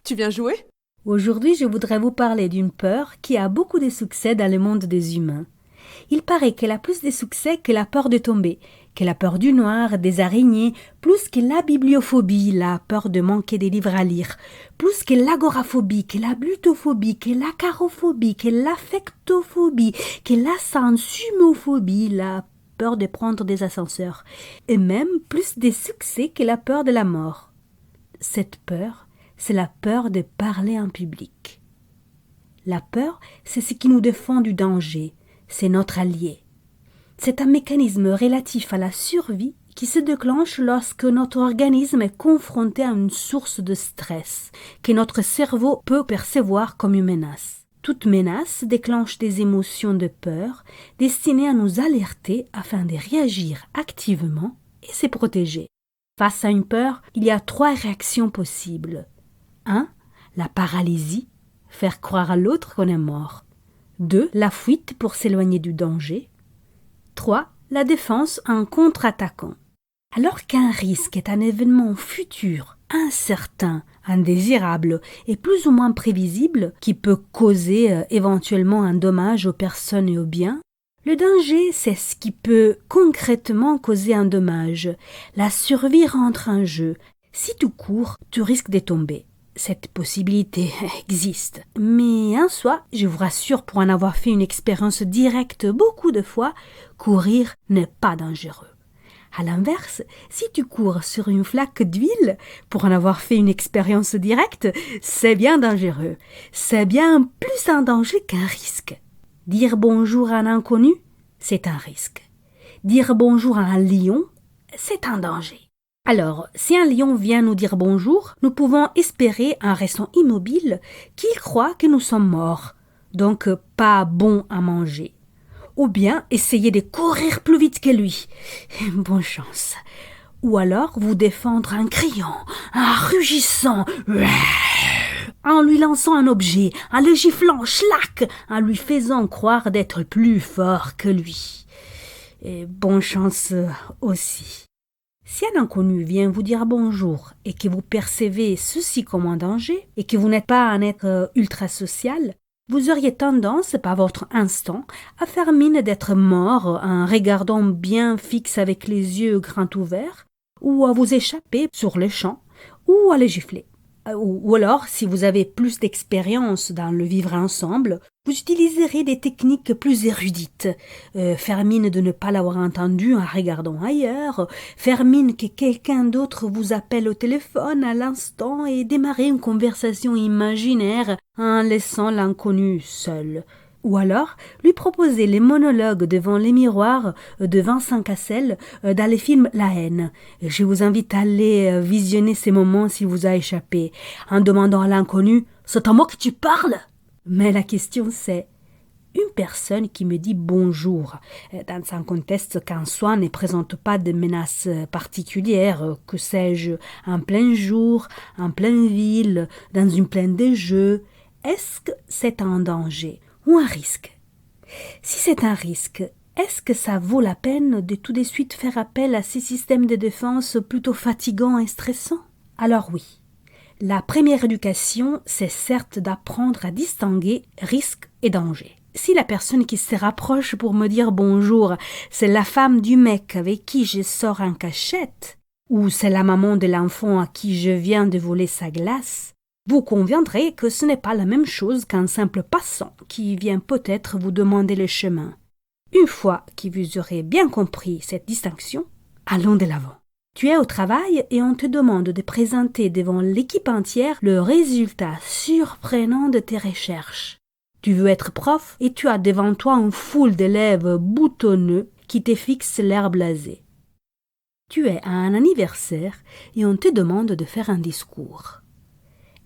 Tu viens jouer? Aujourd'hui, je voudrais vous parler d'une peur qui a beaucoup de succès dans le monde des humains. Il paraît qu'elle a plus de succès que la peur de tomber, que la peur du noir, des araignées, plus que la bibliophobie, la peur de manquer des livres à lire, plus que l'agoraphobie, que la blutophobie, que l'acarophobie, que l'affectophobie, que la sensumophobie, la peur de prendre des ascenseurs, et même plus de succès que la peur de la mort. Cette peur, c'est la peur de parler en public. La peur, c'est ce qui nous défend du danger, c'est notre allié. C'est un mécanisme relatif à la survie qui se déclenche lorsque notre organisme est confronté à une source de stress que notre cerveau peut percevoir comme une menace. Toute menace déclenche des émotions de peur destinées à nous alerter afin de réagir activement et se protéger. Face à une peur, il y a 3 réactions possibles. 1. La paralysie, faire croire à l'autre qu'on est mort. 2. La fuite pour s'éloigner du danger. 3. La défense en contre-attaquant. Alors qu'un risque est un événement futur, incertain, indésirable et plus ou moins prévisible qui peut causer éventuellement un dommage aux personnes et aux biens, le danger, c'est ce qui peut concrètement causer un dommage. La survie rentre en jeu. Si tu cours, tu risques de tomber. Cette possibilité existe. Mais en soi, je vous rassure pour en avoir fait une expérience directe beaucoup de fois, courir n'est pas dangereux. À l'inverse, si tu cours sur une flaque d'huile, pour en avoir fait une expérience directe, c'est bien dangereux. C'est bien plus un danger qu'un risque. Dire bonjour à un inconnu, c'est un risque. Dire bonjour à un lion, c'est un danger. Alors, si un lion vient nous dire bonjour, nous pouvons espérer, en restant immobile, qu'il croit que nous sommes morts, donc pas bon à manger. Ou bien essayer de courir plus vite que lui. Bonne chance. Ou alors vous défendre en criant, en rugissant, en lui lançant un objet, en le giflant, schlac, en lui faisant croire d'être plus fort que lui. Et bonne chance aussi. Si un inconnu vient vous dire bonjour et que vous percevez ceci comme un danger et que vous n'êtes pas un être ultra social, vous auriez tendance, par votre instinct, à faire mine d'être mort en regardant bien fixe avec les yeux grands ouverts, ou à vous échapper sur le champ, ou à les gifler. Ou alors, si vous avez plus d'expérience dans le vivre ensemble, vous utiliserez des techniques plus érudites. Faire mine de ne pas l'avoir entendu en regardant ailleurs, faire mine que quelqu'un d'autre vous appelle au téléphone à l'instant et démarrer une conversation imaginaire en laissant l'inconnu seul. Ou alors, lui proposer les monologues devant les miroirs de Vincent Cassel dans le film La haine. Je vous invite à aller visionner ces moments s'il vous a échappé, en demandant à l'inconnu « C'est à moi que tu parles ?» Mais la question c'est « Une personne qui me dit bonjour dans un contexte qu'en soi ne présente pas de menace particulière, que sais-je, en plein jour, en pleine ville, dans une plaine de jeux, est-ce que c'est un danger ?» ou un risque. Si c'est un risque, est-ce que ça vaut la peine de tout de suite faire appel à ces systèmes de défense plutôt fatigants et stressants? Alors oui, la première éducation, c'est certes d'apprendre à distinguer risque et danger. Si la personne qui se rapproche pour me dire bonjour, c'est la femme du mec avec qui je sors en cachette, ou c'est la maman de l'enfant à qui je viens de voler sa glace, vous conviendrez que ce n'est pas la même chose qu'un simple passant qui vient peut-être vous demander le chemin. Une fois que vous aurez bien compris cette distinction, allons de l'avant. Tu es au travail et on te demande de présenter devant l'équipe entière le résultat surprenant de tes recherches. Tu veux être prof et tu as devant toi une foule d'élèves boutonneux qui te fixent l'air blasé. Tu es à un anniversaire et on te demande de faire un discours.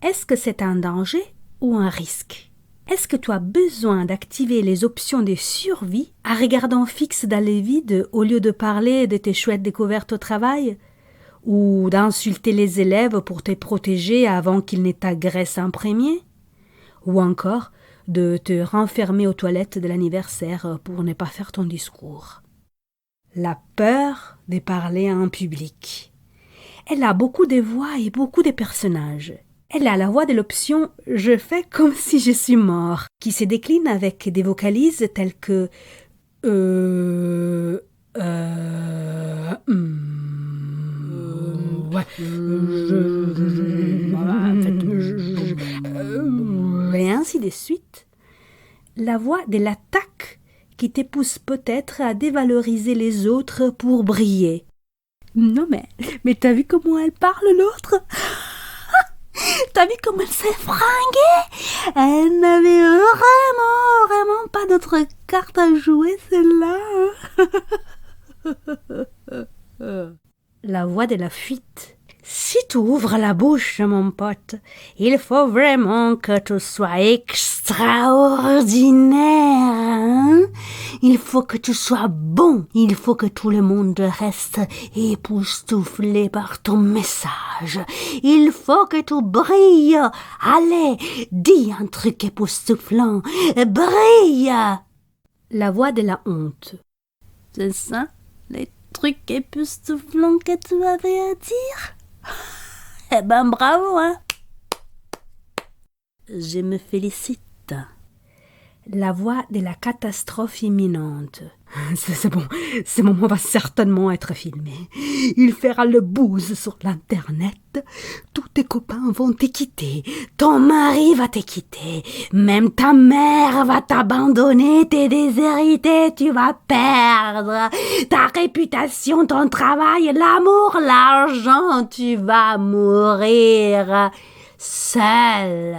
Est-ce que c'est un danger ou un risque? Est-ce que tu as besoin d'activer les options de survie en regardant fixe dans le vide au lieu de parler de tes chouettes découvertes au travail? Ou d'insulter les élèves pour te protéger avant qu'ils ne t'agressent en premier? Ou encore de te renfermer aux toilettes de l'anniversaire pour ne pas faire ton discours? La peur de parler en public. Elle a beaucoup de voix et beaucoup de personnages. Elle a la voix de l'option « Je fais comme si je suis mort » qui se décline avec des vocalises telles que et ainsi de suite. La voix de l'attaque qui te pousse peut-être à dévaloriser les autres pour briller. Non mais t'as vu comment elle parle l'autre? T'as vu comment elle s'est fringuée? Elle n'avait vraiment pas d'autre carte à jouer, celle-là. La voix de la fuite. Si tu ouvres la bouche, mon pote, il faut vraiment que tu sois extraordinaire, hein? Il faut que tu sois bon. Il faut que tout le monde reste époustouflé par ton message. Il faut que tu brilles. Allez, dis un truc époustouflant. Brille. La voix de la honte. C'est ça, les trucs époustouflants que tu avais à dire? Eh ben bravo, hein. Je me félicite. La voix de la catastrophe imminente. C'est bon, ce moment va certainement être filmé. Il fera le buzz sur l'internet. Tous tes copains vont te quitter. Ton mari va te quitter. Même ta mère va t'abandonner, te déshériter. Tu vas perdre ta réputation, ton travail, l'amour, l'argent. Tu vas mourir seul.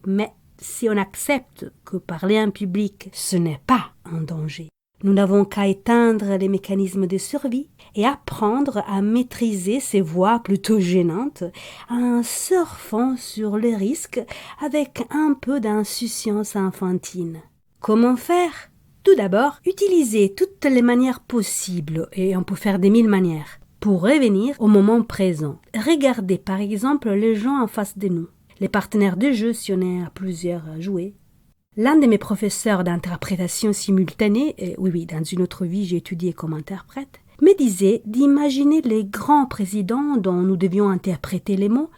Mais si on accepte que parler en public, ce n'est pas un danger, nous n'avons qu'à éteindre les mécanismes de survie et apprendre à maîtriser ces voix plutôt gênantes en surfant sur les risques avec un peu d'insouciance infantile. Comment faire? Tout d'abord, utiliser toutes les manières possibles, et on peut faire des 1000 manières, pour revenir au moment présent. Regardez par exemple les gens en face de nous. Les partenaires de jeu si on est à plusieurs à jouer. L'un de mes professeurs d'interprétation simultanée, oui, dans une autre vie j'ai étudié comme interprète, me disait d'imaginer les grands présidents dont nous devions interpréter les mots,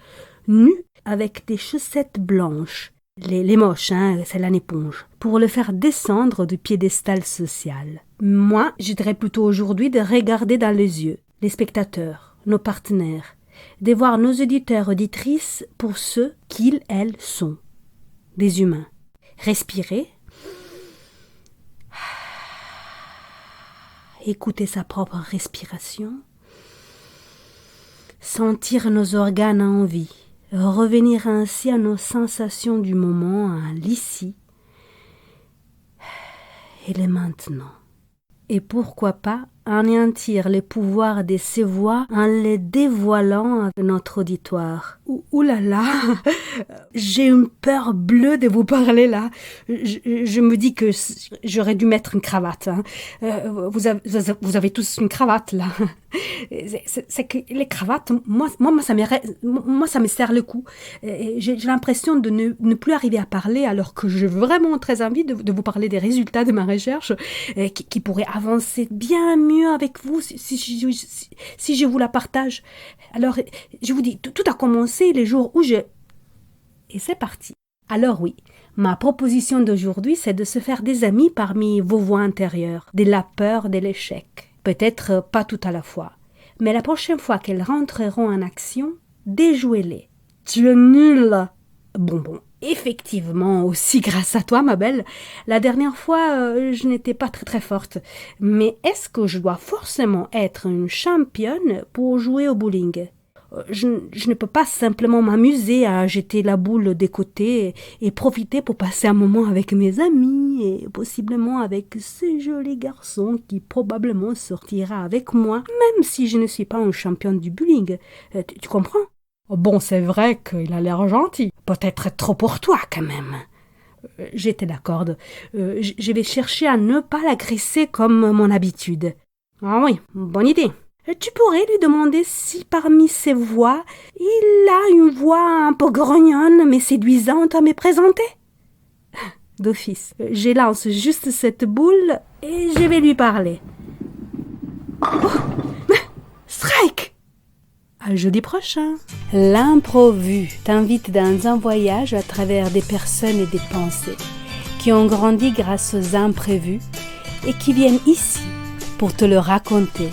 nus avec des chaussettes blanches, les moches, hein, c'est une éponge, pour le faire descendre du piédestal social. Moi, je dirais plutôt aujourd'hui de regarder dans les yeux les spectateurs, nos partenaires, de voir nos auditeurs auditrices pour ceux qu'ils, elles sont, des humains. Respirer, écouter sa propre respiration, sentir nos organes en vie, revenir ainsi à nos sensations du moment, à l'ici et le maintenant. Et pourquoi pas anéantir les pouvoirs de ces voix en les dévoilant à notre auditoire. Ouh là là, j'ai une peur bleue de vous parler là. Je me dis que j'aurais dû mettre une cravate. Hein. Vous avez tous une cravate là. C'est que les cravates, moi ça me serre le cou. J'ai l'impression de ne plus arriver à parler alors que j'ai vraiment très envie de vous parler des résultats de ma recherche qui pourraient avancer bien mieux avec vous si je vous la partage. Alors, je vous dis, tout a commencé les jours où Et c'est parti. Alors oui, ma proposition d'aujourd'hui, c'est de se faire des amis parmi vos voix intérieures, de la peur de l'échec. Peut-être pas tout à la fois, mais la prochaine fois qu'elles rentreront en action, déjouez-les. Tu es nul. Bon, effectivement, aussi grâce à toi, ma belle. La dernière fois, je n'étais pas très forte. Mais est-ce que je dois forcément être une championne pour jouer au bowling? Je ne peux pas simplement m'amuser à jeter la boule des côtés et profiter pour passer un moment avec mes amis et possiblement avec ce joli garçon qui probablement sortira avec moi, même si je ne suis pas une championne du bowling. Tu comprends? Bon, c'est vrai qu'il a l'air gentil. Peut-être trop pour toi, quand même. J'étais d'accord. Je vais chercher à ne pas l'agresser comme mon habitude. Ah oui, bonne idée. Tu pourrais lui demander si parmi ses voix, il a une voix un peu grognonne mais séduisante à me présenter. D'office, je lance juste cette boule et je vais lui parler. Oh, Strike! À jeudi prochain. L'improvue t'invite dans un voyage à travers des personnes et des pensées qui ont grandi grâce aux imprévus et qui viennent ici pour te le raconter